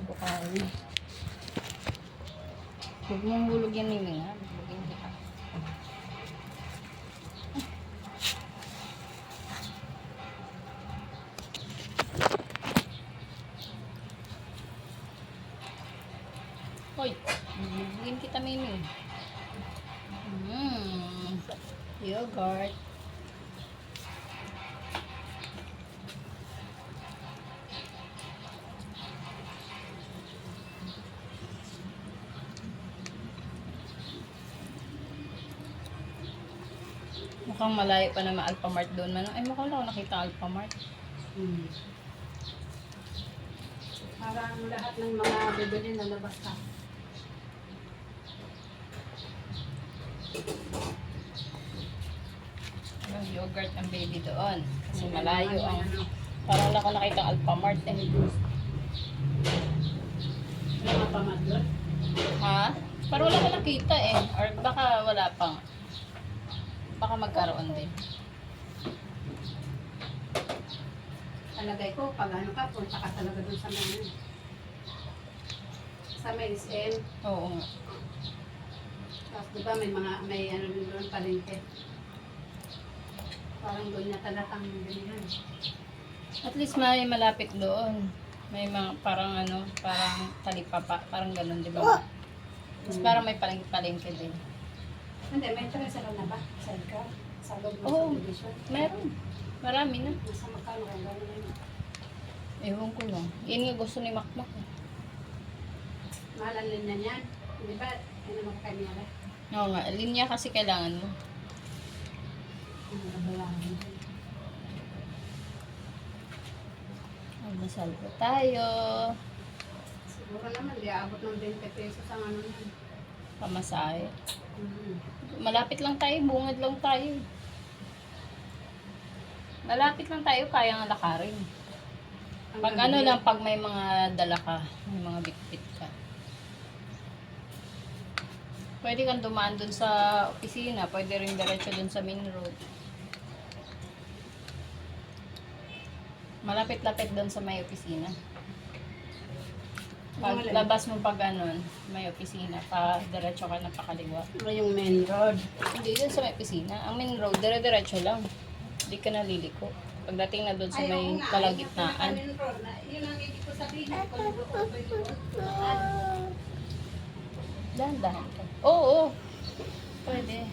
ko kaya. Huwag mong hulog yan Miming ha. Hulogin kita. Hoy, hulogin kita Miming. Yogurt. Mukhang malayo pa na ma-Alphamart doon man. Ay, mukhang wala ako nakita Alphamart. Parang lahat ng mga bibili na labas ka. Yung yogurt ng baby doon. Kasi malayo ang... Parang wala ako nakita Alphamart eh. Wala pa man doon. Ha? Parang wala ko nakita eh. Or baka wala pang. Baka magkaroon din. Talagay ko, pag ano ka, punta ka talaga doon sa mga sa may SM. Oo nga. Tapos diba may ano din doon, palengke. Parang doon niya talagang bilihan. At least may malapit doon. May mga parang ano, parang talipapa, parang ganun, di ba? Tapos parang may palengke din. Hindi, may tsaka sa loob na ba? Sa ikaw? Sa loob ng Oo, subdivision? meron. Marami na. Nasa magkano kung gano'n na yun? Ewan ko lang. Yun nga gusto ni Makmak. Mahalan din na yan. Di ba? Ano magkanyala? Oo nga, linya kasi kailangan mo. Ano nabalangan? Magdasal po tayo. Siguro naman, di aabot ng 20 pesos ang ano yan. Pamasahe. Mm. Malapit lang tayo, bungad lang tayo. Malapit lang tayo, kaya nga lakarin. Pag ano lang, pag may mga dala ka, may mga bitbit ka. Pwede kang dumaan dun sa opisina, pwede rin diretso dun sa main road. Malapit-lapit dun sa may opisina. Pag labas mo pag ganun, may opisina, pa diretso ka na pakaliwa. Ano yung main road? Hindi dun sa may opisina. Ang main road, dire-diretso lang. Hindi ka naliliko. Pagdating na dun sa may kalagitnaan. Yun ang hindi ko sabihin. Kung doon ba yun? Dahan-dahan ka. Oo, pwede.